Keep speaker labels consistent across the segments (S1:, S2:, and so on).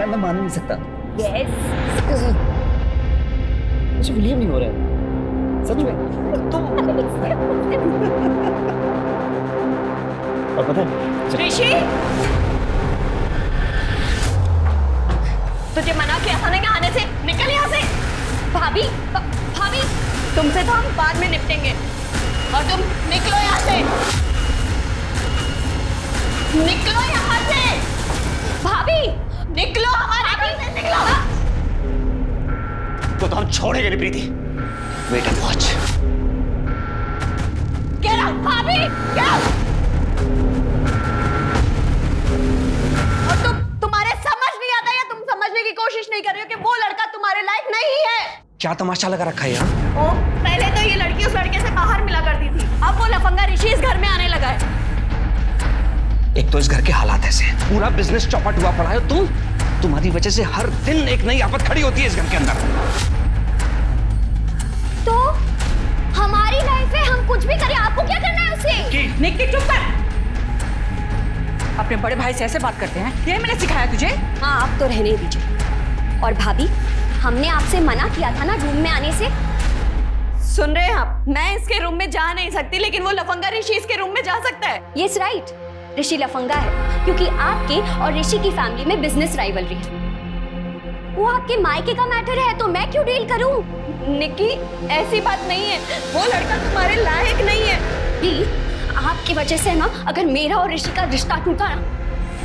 S1: मैं मान नहीं सकता।
S2: यस
S1: मुझे बिलीव नहीं हो रहा है सच में। तुम और पता है
S2: ऋषि, तुझे मना किया था ना यहाँ आने से, निकल यहाँ से। भाभी भाभी, तुमसे तो हम बाद में निपटेंगे, और तुम निकलो यहाँ से, निकलो यहाँ से। भाभी निकलो, हमारे घर से निकलो।
S1: तो हम छोड़ेंगे नहीं Preeti. Wait and watch.
S2: Get out भाभी, गेट आउट। और तुम्हारे समझ नहीं आता या तुम समझने की कोशिश नहीं कर रहे हो कि वो लड़का तुम्हारे लायक नहीं है?
S1: क्या तमाशा लगा रखा है यार?
S2: ओ, पहले तो ये लड़की उस लड़के से बाहर मिला करती थी, अब वो लफंगा ऋषि इस घर में आने लगा है।
S1: एक तो इस घर के हालात ऐसे हैं, पूरा बिजनेस चौपट हुआ पड़ा है। तुम्हारी वजह से हर दिन एक नई आफत खड़ी होती है इस घर के अंदर।
S2: तो हमारी लाइफ है, हम कुछ भी करें, आपको क्या करना है उससे?
S3: निक्की चुप कर। अपने बड़े भाई से ऐसे बात करते हैं, ये मैंने सिखाया तुझे?
S2: हाँ, आप तो रहने दीजिए। और भाभी, हमने आपसे मना किया था ना रूम में आने से। सुन रहे हैं आप? मैं इसके रूम में जा नहीं सकती, लेकिन वो लफंगा ऋषि इसके रूम में जा सकता है। यस राइट, ऋषि लफंगा है क्योंकि आपके और ऋषि की फैमिली में बिजनेस राइवलरी है। वो आपके मायके का मैटर है, तो मैं क्यों डील करूं? निक्की, ऐसी बात नहीं है, वो लड़का तुम्हारे लायक नहीं है। प्लीज, आपकी वजह से ना अगर मेरा और ऋषि का रिश्ता टूटा ना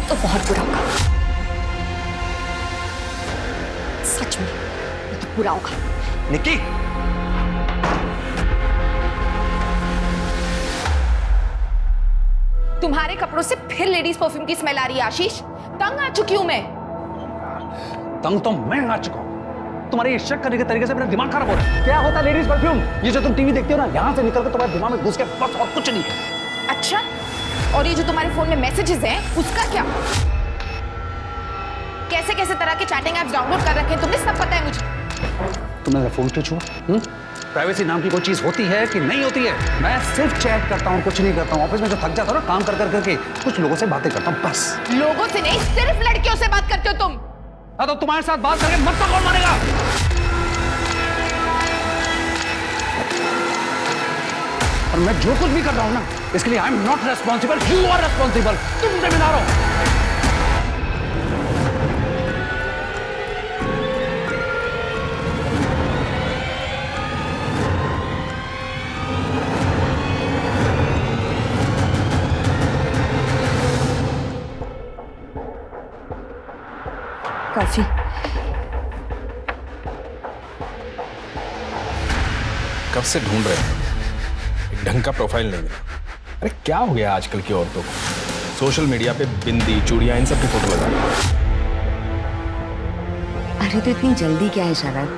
S2: तो बहुत बुरा होगा। सच में ये तो बुरा होगा।
S1: निक्की,
S3: तुम्हारे कपड़ों से फिर लेडीज परफ्यूम की स्मेल आ रही है आशीष। तंग आ चुकी हूं मैं।
S4: तंग तो मैं आ चुका हूं। तुम्हारे इस शक करने के तरीके से मेरा दिमाग खराब हो रहा है। क्या होता है लेडीज परफ्यूम? ये जो तुम टीवी देखते हो ना, यहां से निकल कर तुम्हारे दिमाग में घुस के बस, और कुछ नहीं है।
S3: अच्छा, और ये जो तुम्हारे फोन में मैसेजेस हैं, उसका क्या? कैसे कैसे तरह के चैटिंग एप्स डाउनलोड कर रखे हैं तुमने, सब पता है मुझे।
S4: तुमने मेरा फोन क्यों छुआ? प्राइवेसी नाम की कोई चीज होती है कि नहीं होती है? मैं सिर्फ चैट करता हूँ, कुछ नहीं करता हूँ। ऑफिस में जो थक जाता हूँ ना काम कर करके, कुछ लोगों से बातें करता हूँ बस।
S3: लोगों से नहीं, सिर्फ लड़कियों से बात करते हो तुम।
S4: हाँ, तो तुम्हारे साथ बात करके मत तो कौन मानेगा? और मैं जो कुछ भी कर रहा हूँ ना, इसके लिए I am not responsible, you are responsible. तुम जिम्मेदार हो।
S3: कॉफी।
S5: कब से ढूंढ रहे हैं, एक ढंग का प्रोफाइल नहीं मिला। अरे क्या हो गया आजकल की औरतों को? सोशल मीडिया पे बिंदी, चूड़ियां, इन सब की फोटो लगा।
S6: अरे तो इतनी जल्दी क्या है शरद?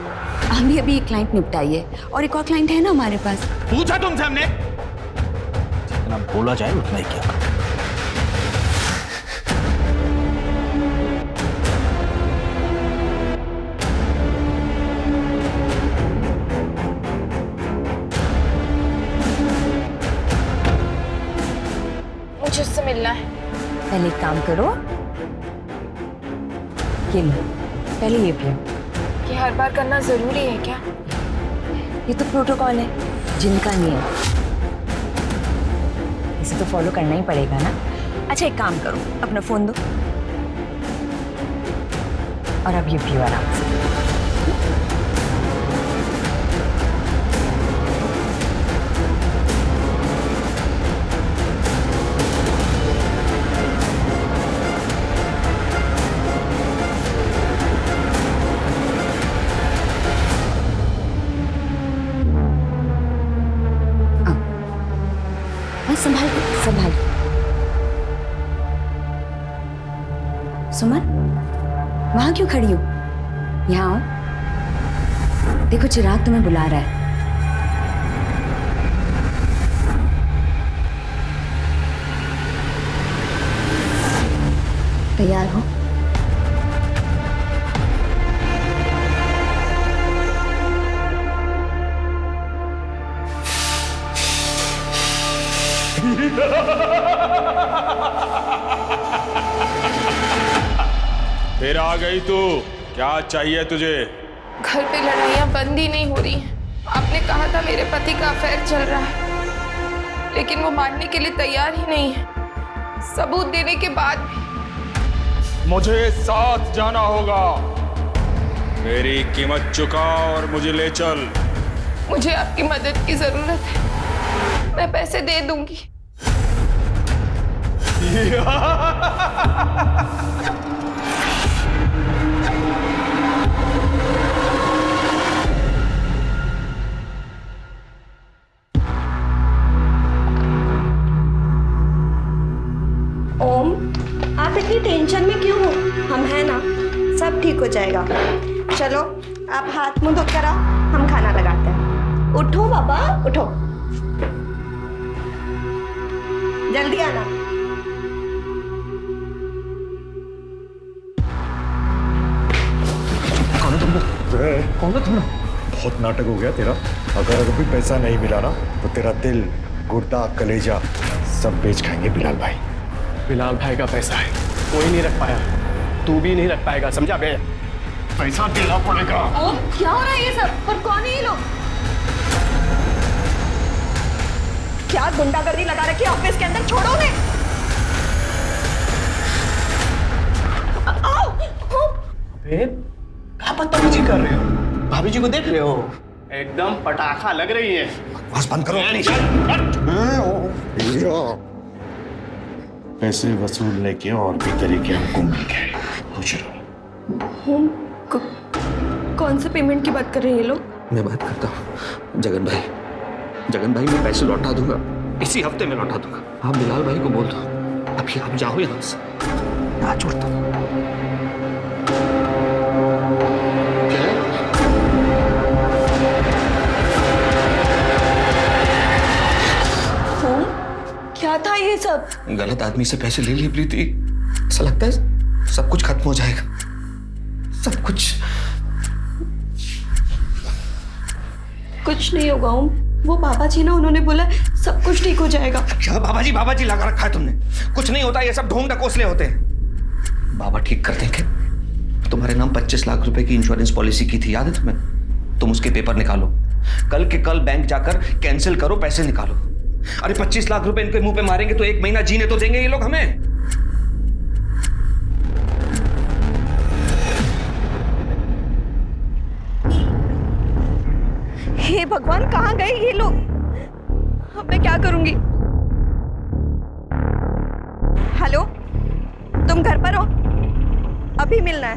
S6: हम अभी एक क्लाइंट निपटाइए, और एक और क्लाइंट है ना हमारे पास।
S5: पूछा तुमसे हमने? जितना बोला जाए उतना ही क्या।
S3: मुझे उससे मिलना है।
S6: पहले एक काम करो, ये लो, पहले ये पियो।
S3: ये हर बार करना जरूरी है क्या?
S6: ये तो प्रोटोकॉल है, जिनका नियम, इसे तो फॉलो करना ही पड़ेगा ना। अच्छा एक काम करो, अपना फोन दो और अब ये पियो आराम से। संभाल संभाल। सुमन, वहां क्यों खड़ी हो? यहाँ आओ, देखो चिराग तुम्हें बुला रहा है। तैयार हो?
S5: फिर आ गई तू, क्या चाहिए तुझे?
S7: घर पे लड़ाइयाँ बंद ही नहीं हो रही हैं। आपने कहा था मेरे पति का अफेयर चल रहा है, लेकिन वो मानने के लिए तैयार ही नहीं है। सबूत देने के बाद भी।
S5: मुझे साथ जाना होगा। मेरी कीमत चुका और मुझे ले चल।
S7: मुझे आपकी मदद की जरूरत है, मैं पैसे दे दूंगी।
S2: ओम, आप इतनी टेंशन में क्यों हो? हम हैं ना, सब ठीक हो जाएगा। चलो आप हाथ मुंह धोकर आओ, हम खाना लगाते हैं। उठो बाबा, उठो, जल्दी आना।
S1: कौन हो तुम लोग? कौन हो तुम लोग?
S8: बहुत नाटक हो गया तेरा। अगर अभी पैसा नहीं मिला ना तो तेरा दिल, गुर्दा, कलेजा सब बेच खाएंगे बिलाल भाई।
S9: बिलाल भाई का पैसा है, कोई नहीं रख पाया, तू भी नहीं रख पाएगा, समझा बे?
S8: पैसा देना पड़ेगा।
S2: ओम, क्या हो रहा है ये सब? और कौन है ये लोग? क्या गुंडागर्दी लगा रखी है ऑफिस के अंदर? छोड़ो उन्हें। आओ,
S9: बे, क्या बदतमीजी कर रहे हो? भाभी जी को देख रहे हो? एकदम पटाखा लग रही है।
S8: बस बंद करो। पैसे वसूलने के और भी तरीके हमको मिल गए। खुश रहो।
S2: कौन से पेमेंट की बात कर रहे हैं ये लोग?
S1: मैं बात करता हूँ जगन भाई। जगन भाई, मैं पैसे लौटा दूंगा, इसी हफ्ते में लौटा दूंगा। आप बिलाल भाई को बोल दो अभी आप जाओ यहाँ से, ना छोड़ता हूँ।
S2: क्या था ये सब?
S1: गलत आदमी से पैसे ले लिए प्रीति, ऐसा लगता है सब कुछ खत्म हो जाएगा, सब कुछ।
S2: कुछ नहीं होगा ओम, वो बाबा जी ना, उन्होंने बोला सब कुछ ठीक हो जाएगा।
S1: क्या बाबा जी लगा रखा है तुमने? कुछ नहीं होता, ये सब ढोंग ढकोसले होते हैं। बाबा ठीक कर देंगे। तुम्हारे नाम 25 लाख रुपए की इंश्योरेंस पॉलिसी की थी, याद है तुम्हें? तुम उसके पेपर निकालो, कल के कल बैंक जाकर कैंसिल करो, पैसे निकालो। अरे 25 लाख रुपए इनके मुंह पे मारेंगे तो 1 महीना जीने तो देंगे ये लोग हमें।
S2: हे भगवान, कहाँ गए ये लोग? अब मैं क्या करूंगी? हेलो, तुम घर पर हो? अभी मिलना है।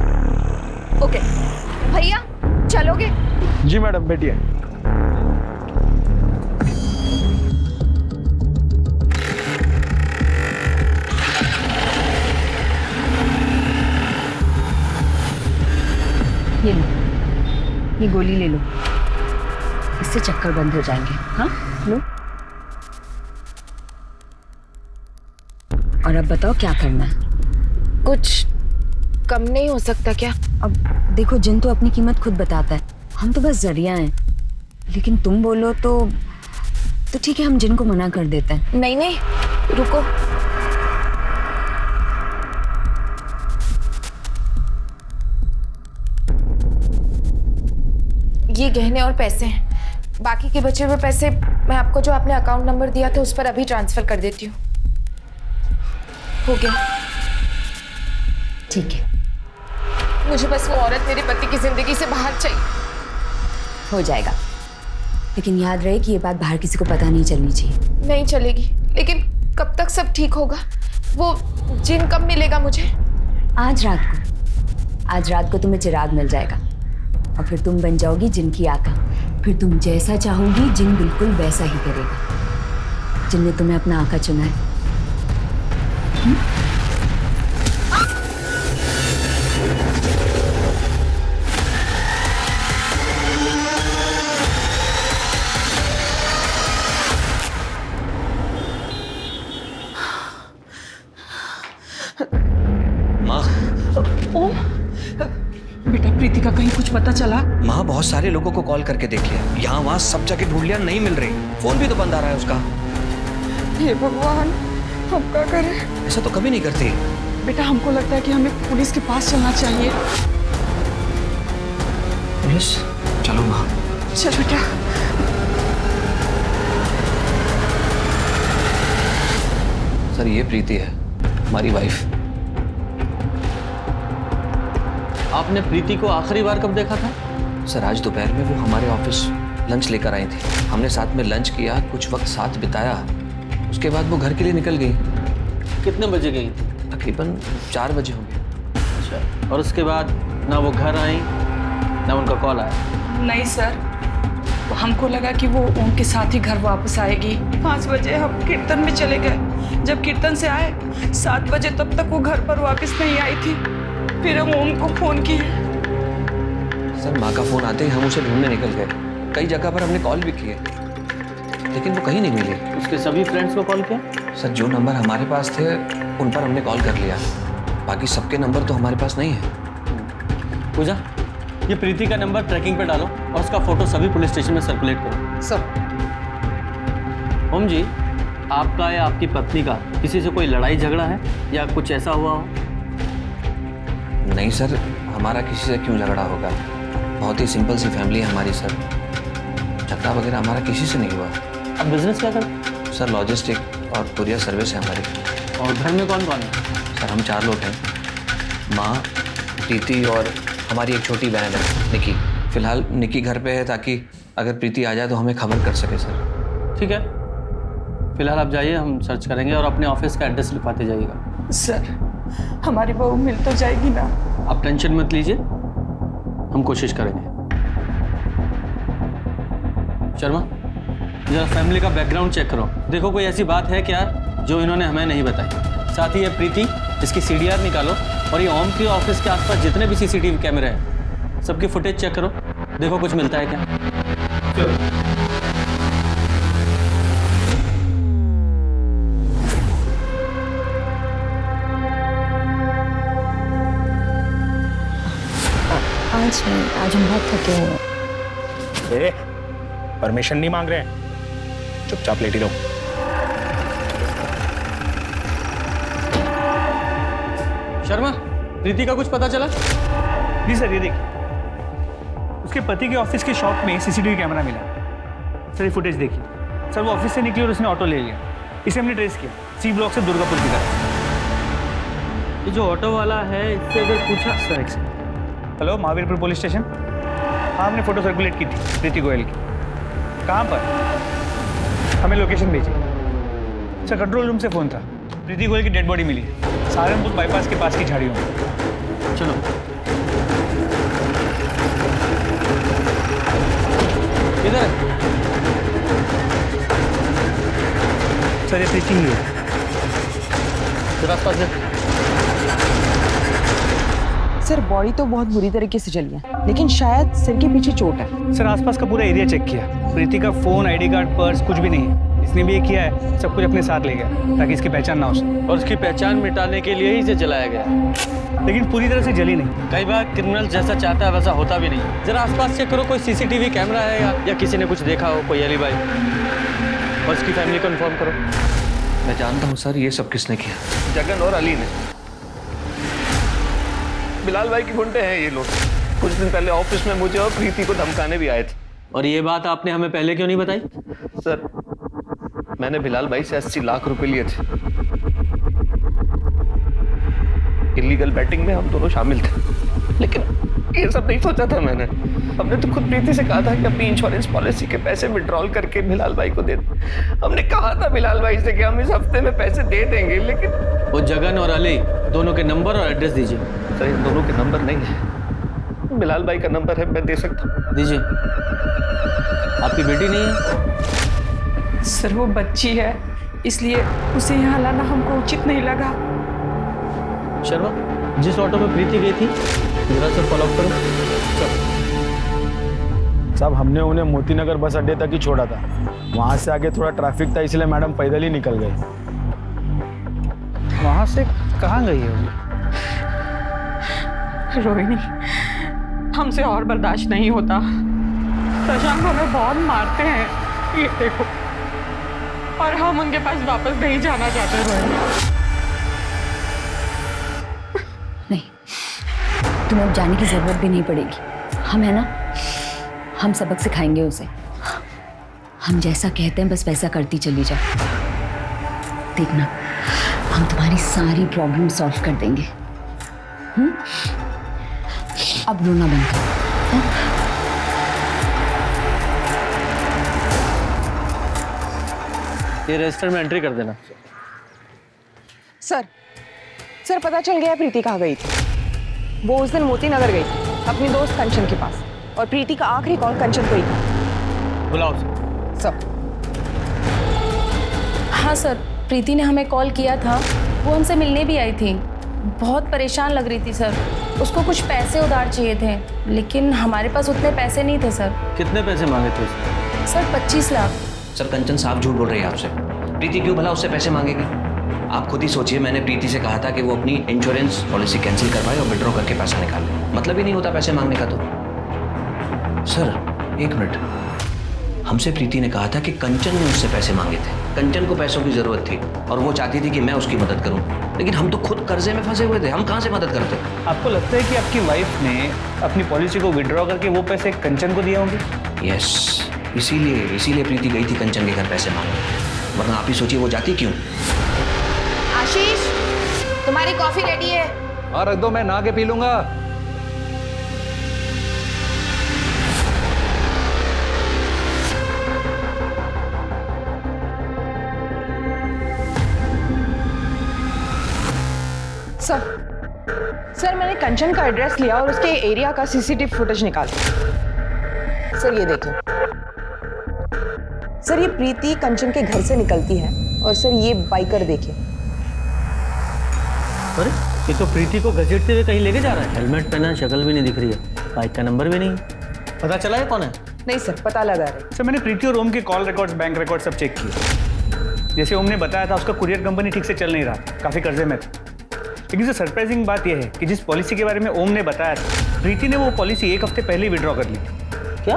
S2: ओके भैया, चलोगे?
S9: जी मैडम, बैठिए।
S6: ये लो, ये गोली ले लो, इससे चक्कर बंद हो जाएंगे। हाँ लो। और अब बताओ क्या करना है?
S7: कुछ कम नहीं हो सकता क्या?
S6: अब देखो, जिन तो अपनी कीमत खुद बताता है, हम तो बस जरिया हैं। लेकिन तुम बोलो तो ठीक है, हम जिन को मना कर देते हैं।
S7: नहीं नहीं, रुको। ये गहने और पैसे हैं, बाकी के बचे हुए पैसे मैं आपको जो आपने अकाउंट नंबर दिया था उस पर अभी ट्रांसफर कर देती हूँ। हो गया?
S6: ठीक है।
S7: मुझे बस वो औरत मेरे पति की जिंदगी से बाहर चाहिए।
S6: हो जाएगा, लेकिन याद रहे कि ये बात बाहर किसी को पता नहीं चलनी चाहिए।
S7: नहीं चलेगी, लेकिन कब तक सब ठीक होगा? वो जिन कब मिलेगा मुझे?
S6: आज रात को तुम्हें चिराग मिल जाएगा और फिर तुम बन जाओगी जिन की आका। फिर तुम जैसा चाहोगी जिन बिल्कुल वैसा ही करेगा, जिनने तुम्हें अपना आका चुना है।
S1: माँ,
S3: ओम, बेटा प्रीति का कहीं कुछ पता चला?
S1: माँ बहुत सारे लोगों को कॉल करके देख लिया, यहाँ वहाँ सब जगह ढूंढ लिया, नहीं मिल रही। फोन भी तो बंद आ रहा है उसका।
S7: हे भगवान, हम क्या करें?
S1: ऐसा तो कभी नहीं करती।
S3: बेटा हमको लगता है कि हमें पुलिस के पास चलना चाहिए।
S1: पुलिस? चलो माँ।
S3: चल बेटा।
S1: सर ये प्रीति है, हमारी वाइफ।
S9: आपने प्रीति को आखिरी बार कब देखा था?
S1: सर आज दोपहर में वो हमारे ऑफिस लंच लेकर आई थी। हमने साथ में लंच किया, कुछ वक्त साथ बिताया। उसके बाद वो घर के लिए निकल गई।
S9: कितने बजे गई?
S1: तकरीबन 4 बजे होंगे।
S9: अच्छा, और उसके बाद ना वो घर आई ना उनका कॉल आया?
S3: नहीं सर, हमको लगा कि वो ओम के साथ ही घर वापस आएगी। 5 बजे हम कीर्तन में चले गए। जब कीर्तन से आए 7 बजे, तब तक वो घर पर वापस नहीं आई थी। फिर हम ओम को फोन किए।
S1: सर माँ का फोन आते ही हम उसे ढूंढने निकल गए। कई जगह पर हमने कॉल भी किए, लेकिन वो कहीं नहीं मिली।
S9: उसके सभी फ्रेंड्स को कॉल किया?
S1: सर जो नंबर हमारे पास थे उन पर हमने कॉल कर लिया, बाकी सबके नंबर तो हमारे पास नहीं है।
S9: पूजा, ये प्रीति का नंबर ट्रैकिंग पे डालो और उसका फोटो सभी पुलिस स्टेशन में सर्कुलेट करो।
S3: सर।
S9: ओम जी, आपका या आपकी पत्नी का किसी से कोई लड़ाई झगड़ा है या कुछ ऐसा हुआ हो?
S1: नहीं सर, हमारा किसी से क्यों झगड़ा होगा? बहुत ही सिंपल सी फैमिली है हमारी सर। झगड़ा वगैरह हमारा किसी से नहीं हुआ।
S9: आप बिजनेस क्या करते?
S1: सर लॉजिस्टिक और कुरियर सर्विस है हमारी।
S9: और घर में कौन कौन है?
S1: सर हम 4 लोग हैं, माँ, प्रीति और हमारी एक छोटी बहन है निकी। फिलहाल निकी घर पे है ताकि अगर प्रीति आ जाए तो हमें खबर कर सके सर।
S9: ठीक है, फिलहाल आप जाइए, हम सर्च करेंगे और अपने ऑफिस का एड्रेस लिखवाते जाइएगा।
S3: सर हमारी बहू मिल तो जाएगी ना?
S9: आप टेंशन मत लीजिए, हम कोशिश करेंगे। शर्मा, जरा फैमिली का बैकग्राउंड चेक करो, देखो कोई ऐसी बात है क्या जो इन्होंने हमें नहीं बताई। साथ ही ये प्रीति, इसकी CDR निकालो और ये ओम के ऑफिस के आसपास जितने भी CCTV कैमरे हैं सबकी फुटेज चेक करो, देखो कुछ मिलता है क्या। चलो।
S6: आज हम बहुत थके हुए हैं।
S5: परमिशन नहीं मांग रहे हैं, चुपचाप लेटी रहो।
S9: शर्मा, प्रीति का कुछ पता चला?
S10: जी सर, ये देखिए, उसके पति के ऑफिस के शॉप में CCTV कैमरा मिला। सर ये फुटेज देखिए। सर वो ऑफिस से निकली और उसने ऑटो ले लिया। इसे हमने ट्रेस किया C ब्लॉक से दुर्गापुर की तरफ।
S9: ये जो ऑटो वाला है, इससे अगर पूछा।
S10: सर एक second. Hello, Mahavirpur police station. हाँ, हमने फोटो सर्कुलेट की थी प्रीति गोयल की। कहाँ पर? हमें लोकेशन भेजी। सर कंट्रोल रूम से फ़ोन था। प्रीति गोयल की डेड बॉडी मिली सहारनपुर बाईपास के पास की झाड़ियों में।
S9: चलो। किधर है?
S10: सर ये प्रीति ही है।
S9: तेरे आसपास है?
S3: सर बॉडी तो बहुत बुरी तरीके से जली है, लेकिन शायद सिर के पीछे चोट है।
S10: सर आसपास का पूरा एरिया चेक किया, प्रीति का फ़ोन, ID कार्ड, पर्स कुछ भी नहीं है। इसने भी ये किया है, सब कुछ अपने साथ ले गया ताकि इसकी पहचान ना हो सके।
S9: और उसकी पहचान मिटाने के लिए ही इसे जलाया गया,
S10: लेकिन पूरी तरह से जली नहीं।
S9: कई बार क्रिमिनल जैसा चाहता है वैसा होता भी नहीं। जरा आसपास चेक करो, कोई CCTV कैमरा है या किसी ने कुछ देखा हो, कोई एलिबाई, और उसकी फैमिली को इन्फॉर्म करो।
S1: मैं जानता हूँ सर ये सब किसने किया।
S11: जगन और अली ने। बिलाल भाई के गुंडे हैं ये लोग। कुछ दिन पहले ऑफिस में मुझे और प्रीति को धमकाने भी आए थे।
S9: और ये बात आपने हमें पहले क्यों नहीं बताई?
S11: सर मैंने बिलाल भाई से 80 लाख रुपए लिए थे। इलीगल बैटिंग में हम दोनों शामिल थे, लेकिन ये सब नहीं सोचा था मैंने। हमने तो खुद प्रीति से कहा था कि अपनी इंश्योरेंस पॉलिसी के पैसे विड्रॉल करके बिलाल भाई को दे दें। हमने कहा था बिलाल भाई से कि हम इस हफ्ते में पैसे दे देंगे, लेकिन
S9: वो जगन और अली दोनों के नंबर और एड्रेस दीजिए।
S11: सर इन दोनों के नंबर नहीं है, बिलाल भाई का नंबर है, मैं दे सकता हूँ।
S9: दीजिए। आपकी बेटी नहीं है?
S3: सर वो बच्ची है, इसलिए उसे यहाँ लाना हमको उचित नहीं लगा।
S9: शर्मा, जिस ऑटो में प्रीति गई थी जरा से फॉलो करो।
S12: साहब हमने उन्हें मोतीनगर बस अड्डे तक ही छोड़ा था, वहाँ से आगे थोड़ा ट्रैफिक था इसलिए मैडम पैदल ही निकल गए।
S10: वहाँ से कहाँ गई है वो?
S3: रोहिणी, हमसे और बर्दाश्त नहीं होता। शशांक हमें बहुत मारते हैं, ये देखो, और हम उनके पास वापस नहीं जाना चाहते। रोहिणी
S6: नहीं, तुम्हें अब जाने की जरूरत भी नहीं पड़ेगी। हम है ना, हम सबक सिखाएंगे उसे। हम जैसा कहते हैं बस वैसा करती चली जाओ। देखना, हम तुम्हारी सारी प्रॉब्लम सॉल्व कर देंगे। अब रोना बंद करो।
S9: ये रजिस्टर में एंट्री कर देना।
S3: सर पता चल गया प्रीति कहाँ गई थी। वो उस दिन मोती नगर गई थी अपनी दोस्त कंचन के पास, और प्रीति का आखिरी कॉल कंचन को ही था।
S9: बुलाओ उसे।
S3: सर।
S13: हाँ सर, प्रीति ने हमें कॉल किया था। वो हमसे मिलने भी आई थी। बहुत परेशान लग रही थी सर। उसको कुछ पैसे उधार चाहिए थे, लेकिन हमारे पास उतने पैसे नहीं थे सर।
S9: कितने पैसे मांगे थे उसने?
S13: सर 25 लाख।
S1: सर कंचन साफ झूठ बोल रही है आपसे। प्रीति क्यों भला उससे पैसे मांगेगी? आप खुद ही सोचिए, मैंने प्रीति से कहा था कि वो अपनी इंश्योरेंस पॉलिसी कैंसिल करवाए और विड्रॉ करके पैसा निकाल ले। मतलब ही नहीं होता पैसे मांगने का। तो सर एक मिनट, हमसे प्रीति ने कहा था कि कंचन ने उससे पैसे मांगे थे। कंचन को पैसों की जरूरत थी और वो चाहती थी कि मैं उसकी मदद करूं, लेकिन हम तो खुद कर्जे में फंसे हुए थे। हम कहां से मदद करते?
S10: आपको लगता है कि आपकी वाइफ ने अपनी पॉलिसी को विड्रॉ करके वो पैसे कंचन को दिए होंगे?
S1: यस, इसीलिए प्रीति गई थी कंचन के घर पैसे मांगने। वरना आप ही सोचिए वो जाती क्यों।
S7: आशीष, तुम्हारी कॉफी रेडी है।
S4: हाँ रख दो, मैं नहा के पी लूंगा।
S3: सर मैंने कंचन का एड्रेस लिया और उसके एरिया का सीसीटीवी फुटेज निकाला। सर ये देखिए। सर ये प्रीति कंचन के घर से निकलती है, और सर ये बाइकर देखिए।
S9: अरे ये तो प्रीति को घसीटते हुए कहीं लेके जा रहा है। हेलमेट पहना, शक्ल भी नहीं दिख रही है, बाइक का नंबर भी नहीं। पता चला है कौन है?
S3: नहीं सर, पता लगा रहे।
S10: सर मैंने प्रीति और ओम के कॉल रिकॉर्ड्स, बैंक रिकॉर्ड सब चेक किए। जैसे ओम ने बताया था, उसका कुरियर कंपनी ठीक से चल नहीं रहा, काफी कर्जे में था। लेकिन जो सरप्राइजिंग बात यह है कि जिस पॉलिसी के बारे में ओम ने बताया था, प्रीति ने वो पॉलिसी 1 हफ्ते पहले ही विड्रॉ कर ली।
S9: क्या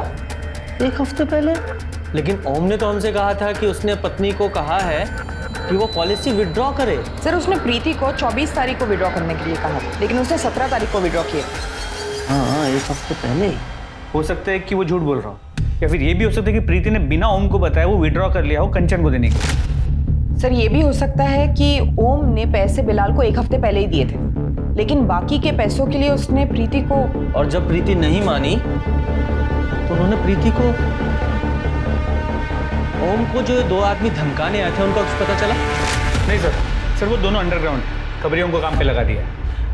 S9: 1 हफ्ते पहले? लेकिन ओम ने तो हमसे कहा था कि उसने पत्नी को कहा है कि वो पॉलिसी विड्रॉ करे।
S3: सर उसने प्रीति को 24 तारीख को विड्रॉ करने के लिए कहा, लेकिन उसने 17 तारीख को विड्रॉ किया।
S9: हाँ 1 हफ्ते पहले ही।
S10: हो सकता है कि वो झूठ बोल रहा हो, या फिर ये भी हो सकता है कि प्रीति ने बिना ओम को बताया वो विड्रॉ कर लिया हो कंचन को देने के।
S3: सर ये भी हो सकता है कि ओम ने पैसे बिलाल को 1 हफ्ते पहले ही दिए थे, लेकिन बाकी के पैसों के लिए उसने प्रीति को।
S9: और जब प्रीति नहीं मानी तो उन्होंने प्रीति को, ओम को जो 2 आदमी धमकाने आए थे उनका कुछ पता चला?
S10: नहीं सर वो दोनों अंडरग्राउंड खबरियों को काम पे लगा दिया।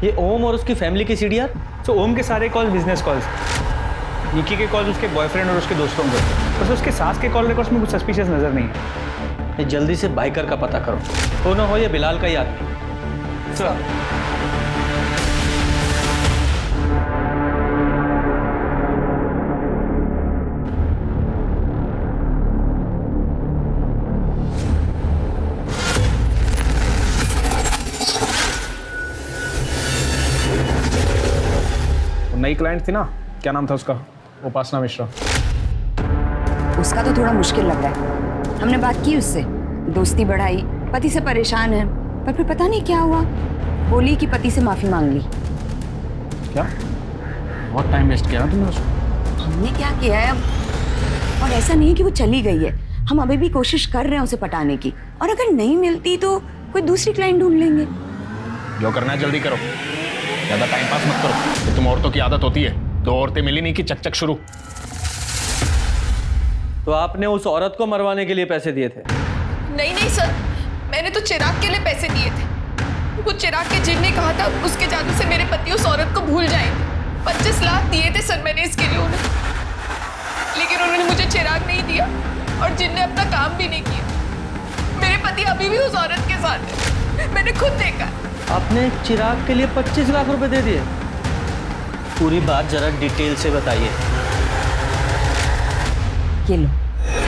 S9: ये ओम और उसकी फैमिली की सीडीआर?
S10: तो ओम के सारे कॉल बिजनेस कॉल्स, निकी के कॉल उसके बॉयफ्रेंड और उसके दोस्तों को, बस उसके सास के कॉल रिकॉर्ड्स में कुछ सस्पिशियस नजर नहीं है।
S9: जल्दी से बाइकर का पता करो, हो ना हो ये बिलाल का ही आदमी।
S10: सर
S5: नई क्लाइंट थी ना, क्या नाम था उसका? उपासना मिश्रा।
S6: उसका तो थोड़ा मुश्किल लग रहा है। हमने बात की उससे, दोस्ती बढ़ाई, पति से परेशान है, पर फिर पता नहीं क्या हुआ, बोली कि पति से माफी मांग ली।
S5: क्या? बहुत टाइम वेस्ट किया ना तुमने उसको।
S6: हमने क्या किया है अब? और ऐसा नहीं कि वो चली गई है, हम अभी भी कोशिश कर रहे हैं उसे पटाने की, और अगर नहीं मिलती तो कोई दूसरी क्लाइंट ढूंढ लेंगे।
S5: जो करना है जल्दी करो, ज्यादा टाइम पास मत करो। तो तुम औरतों की आदत होती है, 2 औरतें मिली नहीं कि चक शुरू।
S9: तो आपने उस औरत को मरवाने के लिए पैसे दिए थे?
S7: नहीं सर, मैंने तो चिराग के लिए पैसे दिए थे। वो चिराग के जिन ने कहा था उसके जादू से मेरे पति उस औरत को भूल जाएंगे। 25 लाख दिए थे सर मैंने इसके लिए उन्हें, लेकिन उन्होंने मुझे चिराग नहीं दिया और जिन ने अपना काम भी नहीं किया। मेरे पति अभी भी उस औरत के साथ है, मैंने खुद देखा।
S9: आपने चिराग के लिए 25 लाख रुपए दे दिए? पूरी बात जरा डिटेल से बताइए।
S6: ये लो।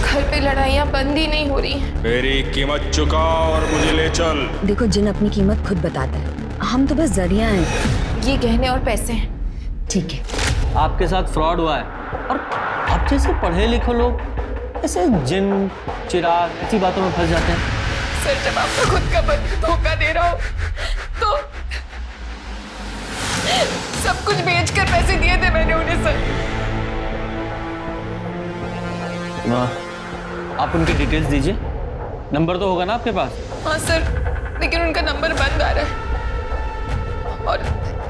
S7: घर पे लड़ाइयाँ बंद ही नहीं हो रही हैं।
S5: मेरी कीमत चुका और मुझे ले चल।
S6: देखो जिन अपनी कीमत खुद बताता है, हम तो बस जरिया हैं।
S7: ये गहने और पैसे हैं।
S6: ठीक है।
S9: आपके साथ फ्रॉड हुआ है, और आप जैसे पढ़े लिखे लोग ऐसे जिन चिराग ऐसी बातों में फंस जाते हैं।
S7: सर जब आपका खुद का पति धोखा दे रहा हो तो सर।
S9: माँ, आप उनकी डिटेल्स दीजिए। नंबर तो होगा ना आपके पास?
S7: हाँ सर, लेकिन उनका नंबर बंद आ रहा है और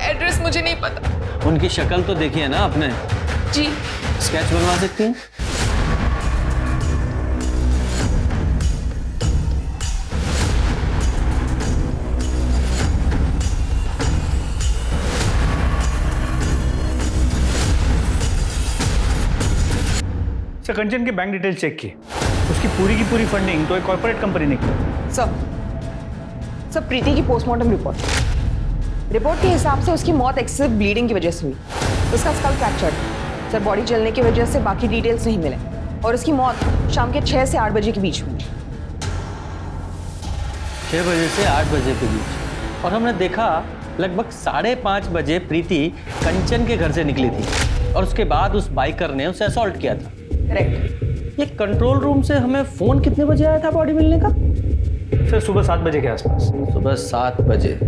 S7: एड्रेस मुझे नहीं पता।
S9: उनकी शक्ल तो देखी है ना आपने?
S7: जी।
S9: स्केच बनवा सकती हैं?
S10: सर कंचन के बैंक डिटेल्स चेक किए, उसकी पूरी की पूरी फंडिंग तो एक कॉर्पोरेट कंपनी ने की।
S14: सर प्रीति की पोस्टमार्टम रिपोर्ट के हिसाब से उसकी मौत एक्सेसिव ब्लीडिंग की वजह से हुई। उसका स्कल फ्रैक्चर, सर बॉडी जलने की वजह से बाकी डिटेल्स नहीं मिले और उसकी मौत शाम के 6 से 8 बजे के बीच हुई।
S9: 6 बजे से 8 बजे के बीच। और हमने देखा लगभग 5:30 बजे प्रीति कंचन के घर से निकली थी और उसके बाद उस बाइकर ने उसे असॉल्ट किया था।
S14: करेक्ट।
S9: ये कंट्रोल रूम से हमें फोन कितने बजे आया था बॉडी मिलने का?
S10: सर सुबह 7 बजे के आसपास।
S9: सुबह 7 बजे।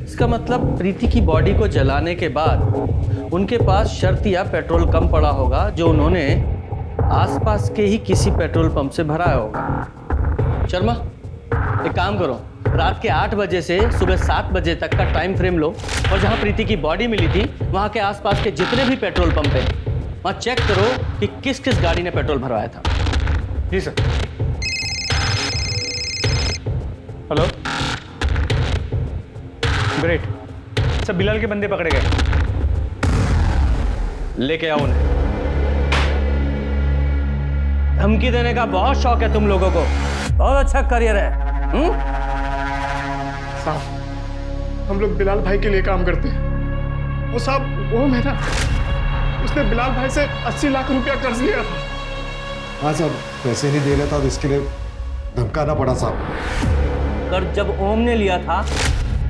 S9: इसका मतलब प्रीति की बॉडी को जलाने के बाद उनके पास शर्तिया पेट्रोल कम पड़ा होगा जो उन्होंने आसपास के ही किसी पेट्रोल पंप से भराया होगा। शर्मा, एक काम करो, रात के 8 बजे से सुबह 7 बजे तक का टाइम फ्रेम लो और जहां प्रीति की बॉडी मिली थी वहां के आसपास के जितने भी पेट्रोल पंप हैं वहां चेक करो कि किस किस गाड़ी ने पेट्रोल भरवाया था।
S10: जी sir. Hello, great sir, Bilal के बंदे पकड़े गए।
S9: लेके आओ उन्हें। धमकी देने का बहुत शौक है तुम लोगों को, बहुत अच्छा करियर है।
S15: साहब, हम लोग बिलाल भाई के लिए काम करते हैं। वो साहब, वो मेरा, उसने बिलाल भाई से 80 लाख रुपया कर्ज लिया था।
S8: हाँ साहब, पैसे नहीं दे रहा था तो इसके लिए धमकाना पड़ा साहब।
S9: कर्ज जब ओम ने लिया था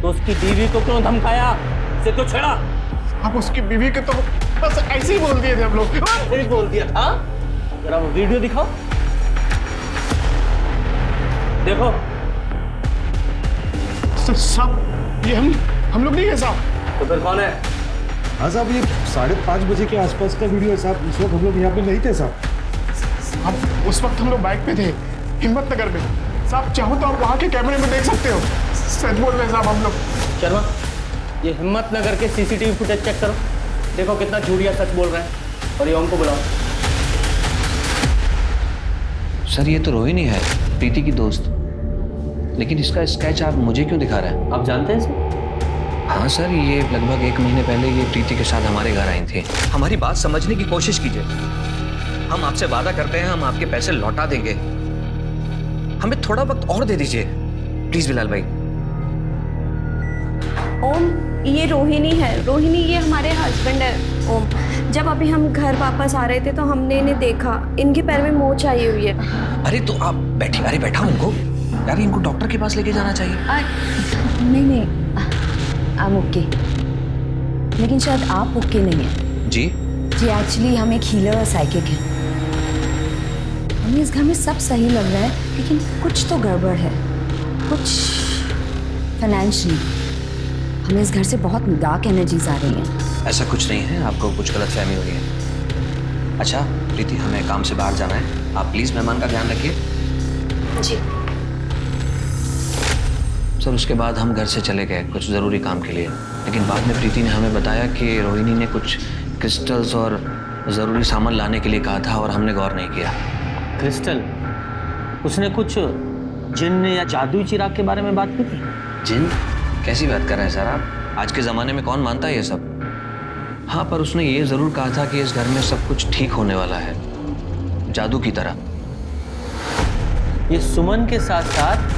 S9: तो उसकी बीवी को क्यों धमकाया? उसे क्यों छेड़ा?
S15: अब उसकी बीवी के तो बस ऐसे ही बोल दिए थे हम लोग।
S9: ऐसे ही बोल दिया था? जरा वो वीडियो दिखाओ। देखो
S15: साहब, ये हम लोग नहीं है साहब।
S9: तो फिर कौन है?
S8: हाँ साहब, ये 5:30 बजे के आसपास का वीडियो है साहब। उस वक्त हम लोग यहाँ पे नहीं थे साहब।
S15: अब उस वक्त हम लोग बाइक पे थे, हिम्मत नगर में। साहब चाहो तो आप वहाँ के कैमरे में देख सकते हो। सच बोल रहे हैं साहब हम लोग।
S9: शर्मा, ये हिम्मत नगर के सीसीटीवी फुटेज चेक करो, देखो कितना झूठिया सच बोल रहे हैं। और ये ओम को बुलाओ।
S1: सर ये तो रोहिणी है, प्रीति की दोस्त, लेकिन इसका स्केच आप मुझे क्यों दिखा रहे हैं?
S9: आप जानते हैं इसे?
S1: हाँ सर, ये लगभग 1 महीने पहले ये प्रीति के साथ हमारे घर आई थी। हमारी बात समझने की कोशिश कीजिए। हम आपसे वादा करते हैं, हम आपके पैसे लौटा देंगे। हमें थोड़ा वक्त और दे दीजिए प्लीज बिलाल भाई।
S2: ओम, ये रोहिणी है। रोहिणी ये हमारे हस्बैंड है ओम। जब अभी हम घर वापस आ रहे थे तो हमने इन्हें देखा, इनके पैर में मोच आई हुई है।
S1: अरे तो आप बैठिए। अरे बैठा उनको यार, इनको डॉक्टर के पास लेके जाना चाहिए।
S6: नहीं, I'm ओके। लेकिन शायद आप ओके नहीं हैं।
S1: जी
S6: एक्चुअली हम एक हीलर और साइकिक हैं। हमें इस घर में सब सही लग रहा है लेकिन कुछ तो गड़बड़ है, कुछ फाइनेंशियली। हमें इस घर से बहुत डार्क एनर्जीज आ रही हैं।
S1: ऐसा कुछ नहीं है, आपको कुछ गलतफहमी हुई है। अच्छा प्रीति, हमें काम से बाहर जाना है, आप प्लीज मेहमान का ध्यान रखिए।
S2: जी
S1: सर, उसके बाद हम घर से चले गए कुछ ज़रूरी काम के लिए, लेकिन बाद में प्रीति ने हमें बताया कि रोहिणी ने कुछ क्रिस्टल्स और ज़रूरी सामान लाने के लिए कहा था और हमने गौर नहीं किया।
S9: क्रिस्टल? उसने कुछ जिन्न या जादुई चिराग के बारे में बात की थी?
S1: जिन? कैसी बात कर रहे हैं सर आप? आज के ज़माने में कौन मानता है ये सब? हाँ, पर उसने ये ज़रूर कहा था कि इस घर में सब कुछ ठीक होने वाला है, जादू की तरह।
S9: ये सुमन के साथ साथ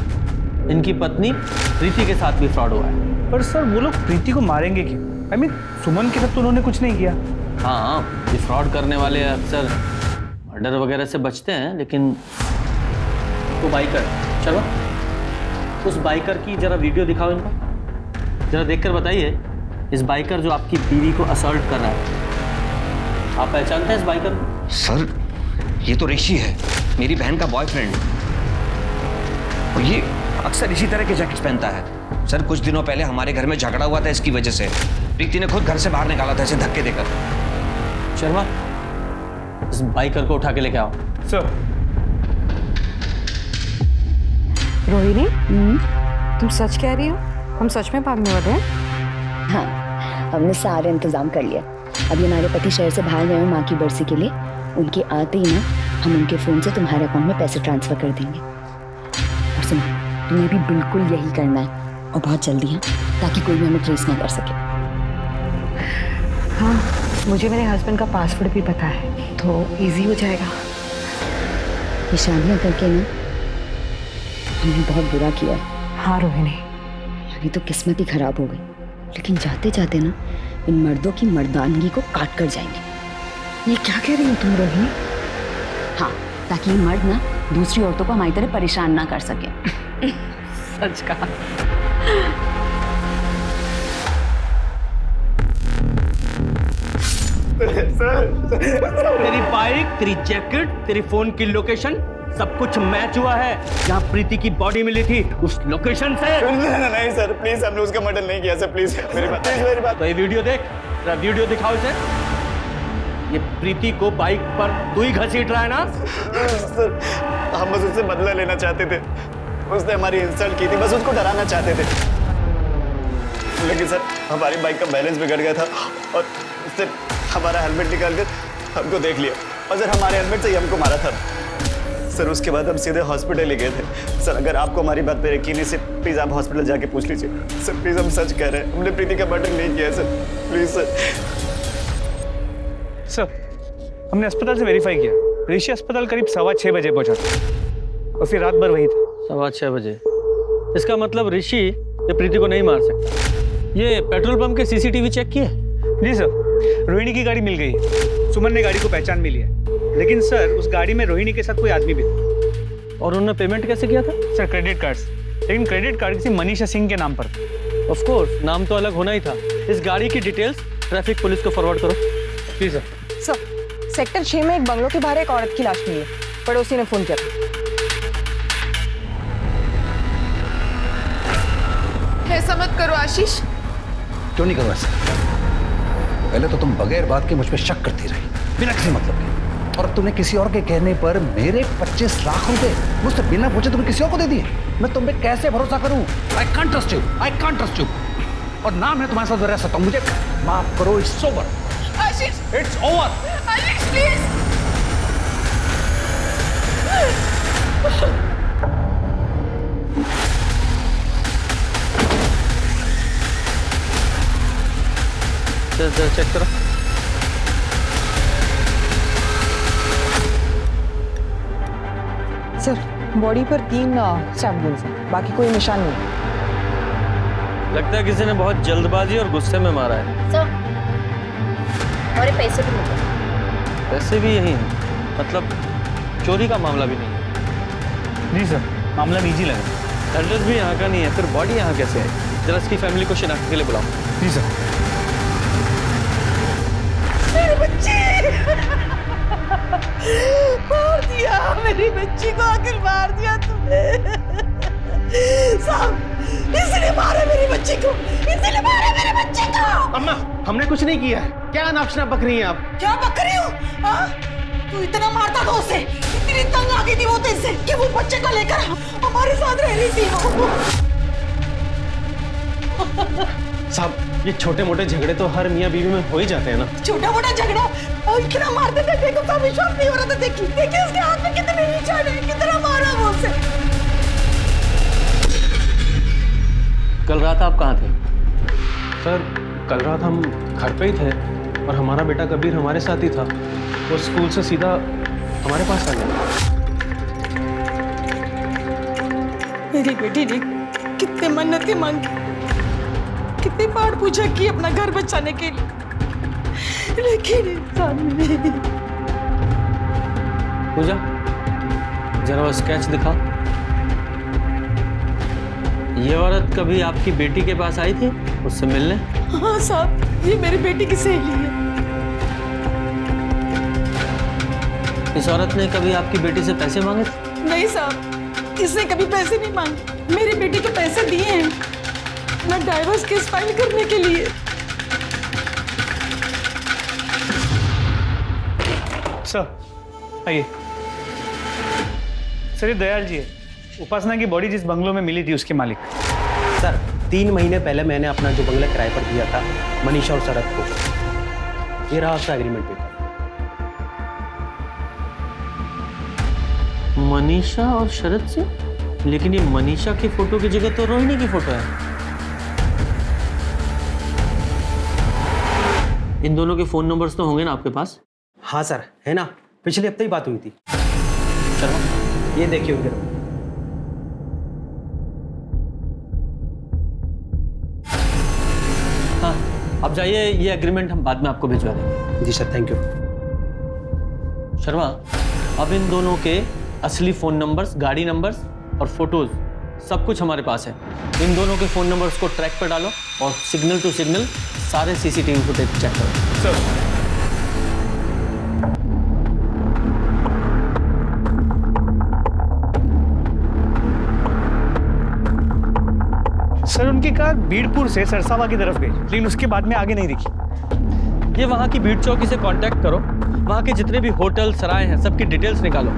S9: इनकी पत्नी प्रीति के साथ भी फ्रॉड हुआ है।
S10: पर सर वो लोग प्रीति को मारेंगे क्यों? आई मीन सुमन के साथ तो उन्होंने कुछ नहीं किया।
S9: हाँ, ये फ्रॉड करने वाले अक्सर मर्डर वगैरह से बचते हैं, लेकिन वो बाइकर, चलो उस बाइकर की जरा वीडियो दिखाओ इनको, जरा देखकर बताइए इस बाइकर जो आपकी बीवी को असॉल्ट कर रहा है, आप पहचानते हैं इस बाइकर को?
S1: सर ये तो ऋषि है, मेरी बहन का बॉयफ्रेंड, और ये अक्सर इसी तरह के जैकेट्स पहनता है। सर कुछ दिनों पहले हमारे घर में झगड़ा हुआ था इसकी वजह से, प्रीति ने खुद घर से बाहर निकाला था इसे धक्के देकर।
S9: शर्मा, इस बाइकर को उठा के लेके आओ।
S10: सर।
S14: रोहिणी, तुम सच कह रही हो? हम सच में भागने वाले हैं?
S6: हाँ, हमने सारे इंतजाम कर लिया। अभी हमारे पति शहर से बाहर गए हैं माँ की बरसी के लिए। उनके आते ही ना हम उनके फ़ोन से तुम्हारे अकाउंट में पैसे ट्रांसफ़र कर देंगे। और सुनो, तुम्हें भी बिल्कुल यही करना है, और बहुत जल्दी है, ताकि कोई भी हमें ट्रेस ना कर सके।
S14: हाँ, मुझे मेरे हस्बैंड का पासवर्ड भी पता है, तो इजी हो जाएगा।
S6: ये शादियाँ करके ना हमने बहुत बुरा किया है।
S14: हाँ रोहिणी,
S6: अभी तो किस्मत ही खराब हो गई, लेकिन जाते जाते ना इन मर्दों की मर्दानगी को काट कर जाएंगे।
S14: ये क्या कह रही हो तुम रोहिणी?
S6: हाँ, ताकि ये मर्द ना दूसरी औरतों को हमारी तरह परेशान ना कर सके।
S14: सच कहा।
S9: तेरी बाइक, तेरी जैकेट, तेरी फोन की लोकेशन सब कुछ मैच हुआ है। जहाँ प्रीति की बॉडी मिली थी उस लोकेशन से।
S12: नहीं सर, प्लीज, हमने उसका मर्डर नहीं किया सर, प्लीज मेरी बात।
S9: तो ये वीडियो देख, वीडियो दिखाओ इसे। ये प्रीति को बाइक पर तू ही घसीट रहा है ना?
S12: सर, हम बस उससे बदला लेना चाहते थे। उसने हमारी इंसल्ट की थी, बस उसको डराना चाहते थे। लेकिन सर, हमारी बाइक का बैलेंस बिगड़ गया था और उसने हमारा हेलमेट निकाल कर हमको देख लिया, और सर हमारे हेलमेट से ही हमको मारा था। सर उसके बाद हम सीधे हॉस्पिटल ले गए थे। सर अगर आपको हमारी बात पे यकीन है सर, प्लीज आप हॉस्पिटल जाके पूछ लीजिए। सर प्लीज, हम सच कह रहे हैं, हमने प्रीति का मर्डर नहीं किया सर, प्लीज सर।
S10: सर, हमने अस्पताल से वेरीफाई किया, ऋषि अस्पताल करीब 6:15 बजे पहुंचा था और फिर रात भर वही था।
S9: 6:15 बजे? इसका मतलब ऋषि ये प्रीति को नहीं मार सकता। ये पेट्रोल पंप के सीसीटीवी चेक किए?
S10: जी सर, रोहिणी की गाड़ी मिल गई है। सुमन ने गाड़ी को पहचान भी लिया, लेकिन सर उस गाड़ी में रोहिणी के साथ कोई आदमी भी था।
S9: और उन्होंने पेमेंट कैसे किया था?
S10: सर क्रेडिट कार्ड, लेकिन क्रेडिट कार्ड किसी मनीषा सिंह के नाम पर था।
S9: ऑफ कोर्स, नाम तो अलग होना ही था। इस गाड़ी की डिटेल्स ट्रैफिक पुलिस को फॉरवर्ड करो।
S10: जी सर।
S14: सर, सेक्टर 6 में एक बंगलों के बाहर एक औरत की लाश मिली है। पड़ोसी ने फोन किया।
S7: ऐसा मत करो आशीष।
S4: क्यों नहीं करो ऐसा? पहले तो तुम बगैर बात के मुझ पे शक करती रही, बिना किसी मतलब के, और तुमने किसी और के कहने पर मेरे 25 लाख रुपए मुझसे बिना पूछे तुमने किसी और को दे दिए। मैं तुम पे कैसे भरोसा करूं? I can't trust you, I can't trust you. और ना मैं तुम्हारे साथ रह सकता हूं, मुझे माफ करो, it's over.
S7: Ashish,
S4: it's over.
S7: Ashish please.
S9: Check करो।
S14: सर, बॉडी पर 3 सैंपल्स हैं, बाकी कोई निशान नहीं।
S9: लगता है किसी ने बहुत जल्दबाजी और गुस्से में मारा है।
S6: सर, और पैसे भी मिले।
S9: पैसे भी यही हैं, मतलब चोरी का मामला भी नहीं है।
S10: जी सर, मामला निजी लगा।
S9: एड्रेस भी यहाँ का नहीं है, फिर बॉडी यहाँ कैसे है? जरा इसकी फैमिली को शिनाख्त के लिए बुलाओ।
S10: जी सर।
S3: मेरी बच्ची मार दिया, मेरी बच्ची को आखिर मार दिया तुमने। साहब, इसने मारा मेरी बच्ची को, इसने मारा मेरी बच्ची को।
S11: अम्मा, हमने कुछ नहीं किया है। क्या नापशना बक रही हैं आप?
S3: क्या बक रही हूँ? तू इतना मारता था उसे, इतनी तंग आ गई थी वो तेरे कि वो बच्चे को लेकर हमारे साथ रह रही थी।
S11: साहब, ये छोटे मोटे झगड़े तो हर मियाँ बीवी में हो ही जाते हैं ना।
S3: छोटा मोटा झगड़ा इतना मारते थे, देखो तो विश्वास नहीं हो रहा था। देखिए उसके हाथ में कितने निशान है, कितना मारा वो उसे।
S9: कल रात आप कहाँ थे?
S5: सर, कल रात हम घर पे ही थे और हमारा बेटा कबीर हमारे साथ ही था। वो स्कूल से सीधा हमारे पास आ गया।
S3: मेरी बेटी ने कितने मन्नतें मांगी, कितनी बार पूछा कि अपना घर बचाने के लिए, लेकिन इंसान नहीं।
S9: पूजा, जरा वो स्केच दिखाओ। ये औरत कभी आपकी बेटी के पास आई थी उससे मिलने?
S3: हाँ साहब, ये मेरी बेटी की सहेली है।
S9: इस औरत ने कभी आपकी बेटी से पैसे मांगे थे?
S3: नहीं साहब, इसने कभी पैसे नहीं मांगे। मेरी बेटी को पैसे दिए हैं मैं डाइवोर्स केस फाइल करने के लिए।
S10: सर आइए। सर ये दयाल जी है, उपासना की बॉडी जिस बंगलों में मिली थी उसके मालिक।
S16: सर 3 महीने पहले मैंने अपना जो बंगला किराए पर दिया था मनीषा और शरद को, ये रहा उसका एग्रीमेंट पेपर।
S9: मनीषा और शरद से? लेकिन ये मनीषा की फोटो की जगह तो रोहिणी की फोटो है। इन दोनों के फोन नंबर्स तो होंगे ना आपके पास?
S16: हाँ सर, है ना, पिछले हफ्ते ही बात हुई थी। चलो ये देखिए उधर।
S9: हाँ अब जाइए, ये एग्रीमेंट हम बाद में आपको भिजवा देंगे।
S16: जी सर, थैंक यू।
S9: शर्मा, अब इन दोनों के असली फोन नंबर्स, गाड़ी नंबर्स और फोटोज सब कुछ हमारे पास है। इन दोनों के फोन नंबर्स को ट्रैक पर डालो और सिग्नल टू सिग्नल सारे सीसीटीवी फुटेज चेक करो।
S10: सर सर उनकी कार बीड़पुर से सरसावा की तरफ गई, लेकिन उसके बाद में आगे नहीं दिखी।
S9: ये वहाँ की भीड़ चौकी से कांटेक्ट करो, वहाँ के जितने भी होटल सराय हैं सबकी डिटेल्स निकालो।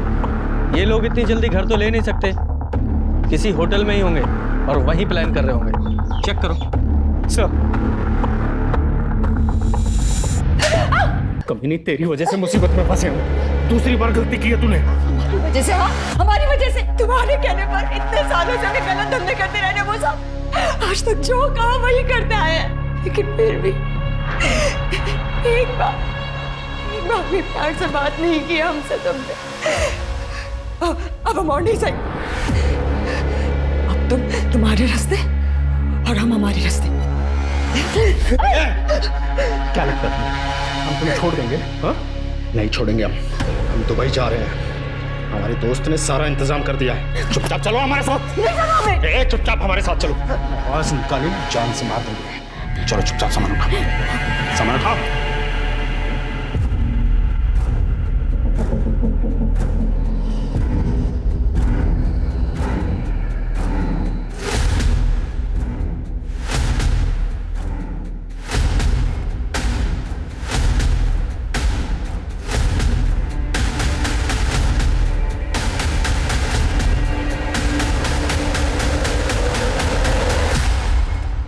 S9: ये लोग इतनी जल्दी घर तो ले नहीं सकते, किसी होटल में ही होंगे और वहीं प्लान कर रहे होंगे। चेक करो।
S10: सर कभी नहीं, तेरी वजह से मुसीबत में फंसे हूँ। दूसरी बार गलती की है तूने।
S14: हमारी वजह से? हाँ, हमारी वजह से। तुम्हारे कहने पर इतने सालों से हमें गलत धंधे करते रहने वो सब, आज तक जो कहा वही करते आए हैं, लेकिन फिर भी एक बार भी प्यार से बात नहीं की हमसे तुमने। अब हम और नहीं सही। अब तुम तुम्हारे रास्ते और हम हमारे रास्ते।
S8: क्या लगता है हम तुम्हें छोड़ देंगे? हाँ नहीं छोड़ेंगे हम दुबई जा रहे हैं। हमारे दोस्त ने सारा इंतजाम कर दिया है। चुपचाप चलो हमारे साथ। चुपचाप हमारे साथ चलो। आवाज निकाली जान से मार देंगे। चलो चुपचाप सामान उठाओ, सामान उठाओ।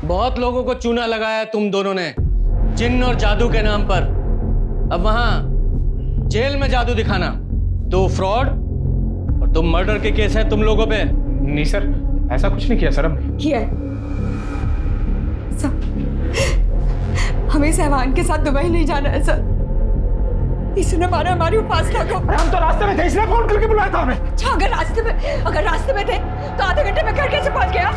S9: बहुत लोगों को चूना लगाया है तुम दोनों ने जिन्न और जादू के नाम पर। अब वहां जेल में जादू दिखाना, 2 फ्रॉड और 2 मर्डर के केस हैं तुम लोगों पे।
S10: नहीं सर, ऐसा कुछ नहीं किया सर हमने।
S14: किया है सर, हमें सहवान के साथ दुबई नहीं जाना है सर। इसने मारा हमारी उपासना को।
S15: हम तो रास्ते में थे, इसलिए फोन करके बुलाया था हमें।
S14: अच्छा, अगर रास्ते में थे तो आधे घंटे में घर कैसे पहुंच गया?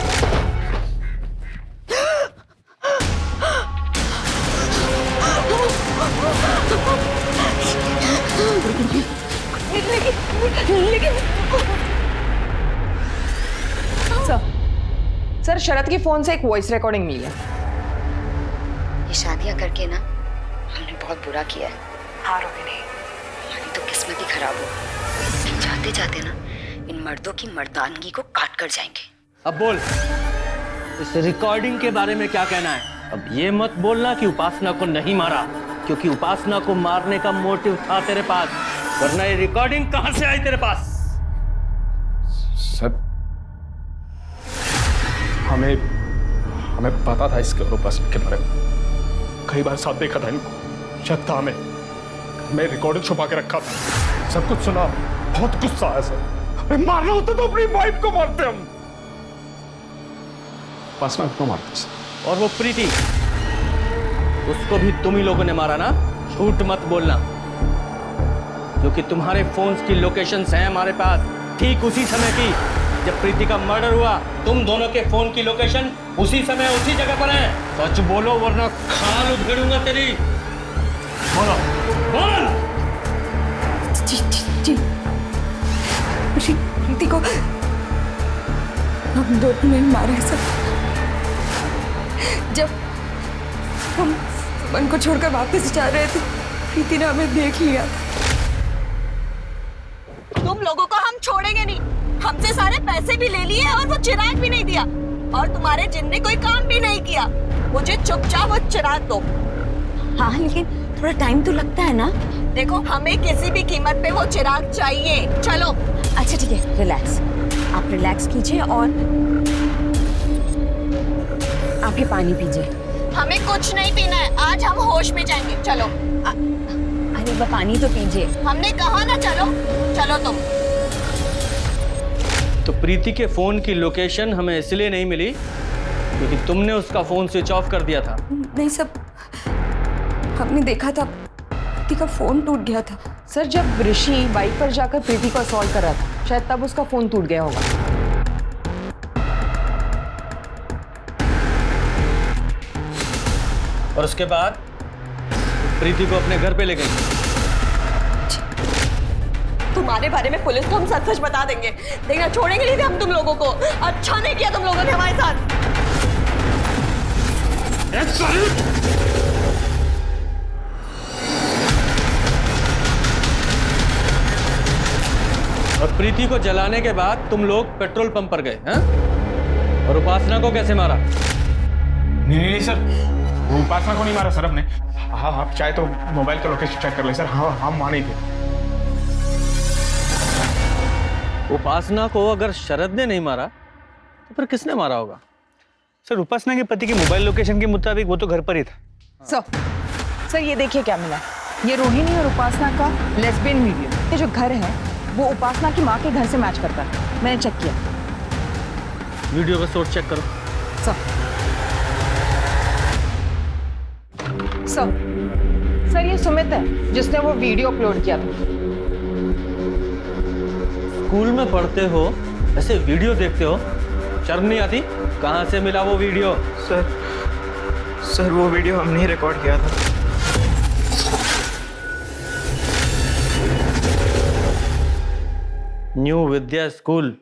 S14: सर शरद के फोन से एक वॉइस रिकॉर्डिंग मिली है।
S6: ये शादियां करके ना हमने बहुत बुरा किया है। हाँ रोहिणी, हमारी तो किस्मत ही खराब हो। जाते जाते ना इन मर्दों की मर्दानगी को काट कर जाएंगे।
S9: अब बोल, इस रिकॉर्डिंग के बारे में क्या कहना है? अब ये मत बोलना कि उपासना को नहीं मारा, क्योंकि उपासना को मारने का मोटिव था तेरे पास, वरना ये रिकॉर्डिंग कहां से आई तेरे पास?
S8: सर हमें पता था इसके और उपासना के बारे में। कई बार साथ देखा था इनको, शक था हमें। मैं रिकॉर्डिंग छुपा के रखा था, सब कुछ सुना। बहुत गुस्सा आया सर। अरे मारना होता तो अपनी वाइफ को मारते हम। उपासना को मारते सर।
S9: और वो प्रीति, उसको भी तुम ही लोगों ने मारा ना? झूठ मत बोलना, क्योंकि तुम्हारे फोन्स की लोकेशंस हैं हमारे पास, ठीक उसी समय की जब प्रीति का मर्डर हुआ। तुम दोनों के फोन की लोकेशन उसी समय उसी जगह पर है। सच बोलो वरना खाल उधेड़ूंगा तेरी। बोलो, बोल।
S14: जी प्रीति को हम दोनों ने मारा है सर। जब हम मन को छोड़कर वापस जा रहे थे, प्रीति ने हमें देख लिया।
S2: तुम लोगों को हम छोड़ेंगे नहीं। हमसे सारे पैसे भी ले लिए और वो चिराग भी नहीं दिया, और तुम्हारे जिन ने कोई काम भी नहीं किया। मुझे चुपचाप वो चिराग दो। हाँ लेकिन थोड़ा टाइम तो लगता है ना। देखो हमें किसी भी कीमत पे वो चिराग चाहिए। चलो। अच्छा ठीक है, रिलैक्स। आप रिलैक्स कीजिए और आप ये पानी पीजिए। हमें कुछ नहीं पीना है, आज हम होश में जाएंगे। चलो। अरे वो पानी तो पीजिए। हमने कहा ना चलो। चलो तुम।
S9: तो प्रीति के फोन की लोकेशन हमें इसलिए नहीं मिली क्योंकि तुमने उसका फोन स्विच ऑफ कर दिया था।
S6: नहीं सब, हमने देखा था प्रीति का फोन टूट गया था।
S14: सर जब ऋषि बाइक पर जाकर प्रीति को असॉल्ट कर रहा था, शायद तब उसका फोन टूट गया होगा।
S9: और उसके बाद प्रीति को अपने घर पे ले गई।
S2: तुम्हारे बारे में पुलिस को हम सच सच बता देंगे। देखना, छोड़ेंगे नहीं थे हम तुम लोगों को। अच्छा नहीं किया तुम लोगों ने हमारे साथ।
S9: और प्रीति को जलाने के बाद तुम लोग पेट्रोल पंप पर गए हैं? और उपासना को कैसे मारा?
S10: नहीं सर, वो उपासना को नहीं मारा सर हमने। हाँ आप चाहे तो मोबाइल का लोकेशन चेक कर ले सर। हाँ हम वहाँ नहीं थे।
S9: उपासना को अगर शरद ने नहीं मारा तो फिर किसने मारा होगा?
S10: सर उपासना के पति के मोबाइल लोकेशन के मुताबिक वो तो घर पर ही था।
S14: सर ये देखिए क्या मिला। ये रोहिणी और उपासना का लेस्बियन वीडियो। ये जो घर है वो उपासना की माँ के घर से मैच करता है। मैंने चेक किया।
S9: वीडियो का सोर्स चेक करो।
S14: सर ये सुमित है जिसने वो वीडियो अपलोड किया था।
S9: स्कूल में पढ़ते हो, ऐसे वीडियो देखते हो, शर्म नहीं आती? कहाँ से मिला वो वीडियो?
S12: सर वो वीडियो हमने ही रिकॉर्ड किया था।
S9: न्यू विद्या स्कूल।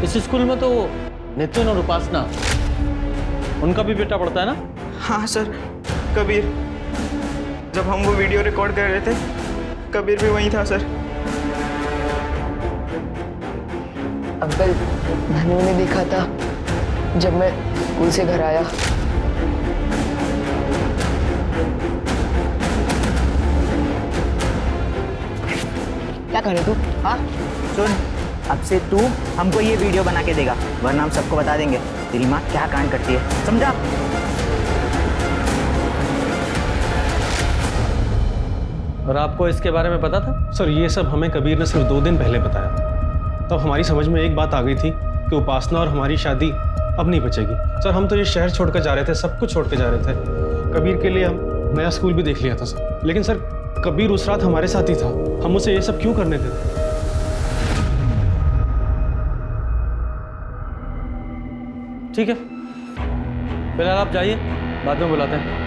S9: इस स्कूल में तो नितिन और उपासना, उनका भी बेटा पढ़ता है ना?
S12: हाँ सर, कबीर। जब हम वो वीडियो रिकॉर्ड कर रहे थे, कबीर भी वहीं था सर।
S17: अंकल, धनु ने देखा था जब मैं स्कूल से घर आया।
S18: क्या करे तू? हाँ सुन, अब से तू हमको ये वीडियो बना के देगा, वरना हम सबको बता देंगे तेरी माँ क्या कांड करती है, समझा?
S9: और आपको इसके बारे में पता था?
S5: सर ये सब हमें कबीर ने सिर्फ 2 दिन पहले बताया। तब हमारी समझ में एक बात आ गई थी कि उपासना और हमारी शादी अब नहीं बचेगी। सर हम तो ये शहर छोड़कर जा रहे थे, सब कुछ छोड़ के जा रहे थे। कबीर के लिए हम नया स्कूल भी देख लिया था सर। लेकिन सर कबीर उस रात हमारे साथ ही था, हम उसे ये सब क्यों करने देते?
S9: ठीक है, फिलहाल आप जाइए, बाद में बुलाते हैं।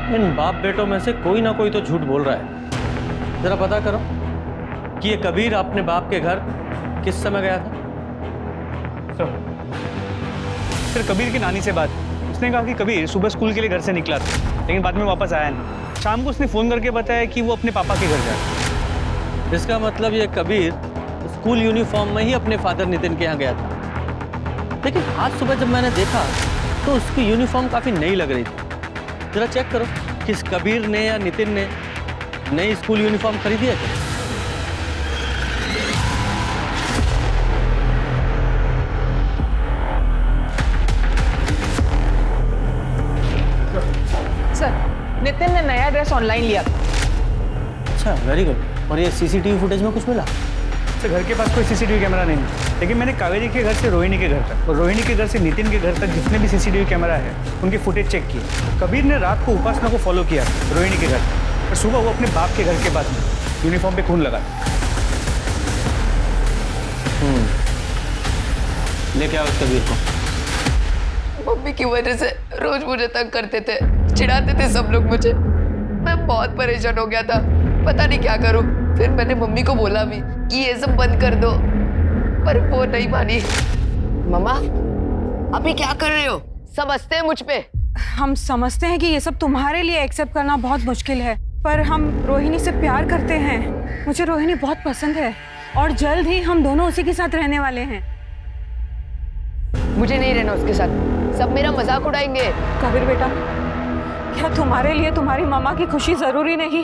S9: इन बाप बेटों में से कोई ना कोई तो झूठ बोल रहा है। जरा पता करो कि ये कबीर अपने बाप के घर किस समय गया था।
S10: सर कबीर की नानी से बात, उसने कहा कि कबीर सुबह स्कूल के लिए घर से निकला था, लेकिन बाद में वापस आया नहीं। शाम को उसने फोन करके बताया कि वो अपने पापा के घर गया।
S9: इसका मतलब ये कबीर स्कूल यूनिफॉर्म में ही अपने फादर नितिन के यहाँ गया था। लेकिन आज सुबह जब मैंने देखा तो उसकी यूनिफॉर्म काफी नई लग रही थी। जरा चेक करो कि इस कबीर ने या नितिन ने नई स्कूल यूनिफॉर्म खरीदी है क्या?
S14: सर नितिन ने नया ड्रेस ऑनलाइन लिया था।
S9: अच्छा, वेरी गुड। और ये सीसीटीवी फुटेज में कुछ मिला?
S10: सर घर के पास कोई सीसीटीवी कैमरा नहीं है, लेकिन मैंने कावेरी के घर से रोहिणी के घर तक और रोहिणी के घर से नितिन के घर तक जितने भी सीसीटीवी कैमरा है उनके फुटेज चेक किए। कबीर ने रात को उपासना को फॉलो किया रोहिणी के घर, और सुबह वो अपने बाप के घर के पास यूनिफॉर्म पे खून लगा।
S9: लेके आओ उस कबीर को।
S7: मम्मी की वजह से रोज मुझे तंग करते थे, चिढ़ाते थे सब लोग मुझे। मैं बहुत परेशान हो गया था, पता नहीं क्या करूं। फिर मैंने मम्मी को बोला भी कि ये सब बंद कर दो, पर वो नहीं मानी।
S17: मम्मा, अभी क्या कर रहे हो? सब हंसते हैं मुझ पे।
S3: हम समझते हैं कि ये सब तुम्हारे लिए एक्सेप्ट करना बहुत मुश्किल है, पर हम रोहिणी से प्यार करते हैं। मुझे रोहिणी बहुत पसंद है और जल्द ही हम दोनों उसी के साथ रहने वाले हैं।
S17: मुझे नहीं रहना उसके साथ, सब मेरा मजाक उड़ाएंगे।
S3: कबीर बेटा, क्या तुम्हारे लिए तुम्हारी मामा की खुशी जरूरी नहीं?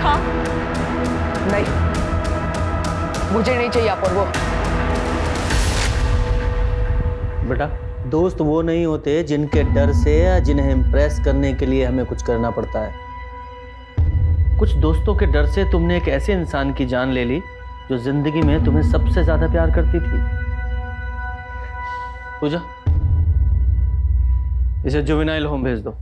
S3: हाँ?
S17: नहीं, मुझे नहीं चाहिए अपूर्व।
S9: बेटा, दोस्त वो नहीं होते जिनके डर से या जिन्हें इम्प्रेस करने के लिए हमें कुछ करना पड़ता है। कुछ दोस्तों के डर से तुमने एक ऐसे इंसान की जान ले ली जो जिंदगी में तुम्हें सबसे ज्यादा प्यार करती थी। पूजा, इसे जुवेनाइल होम भेज दो।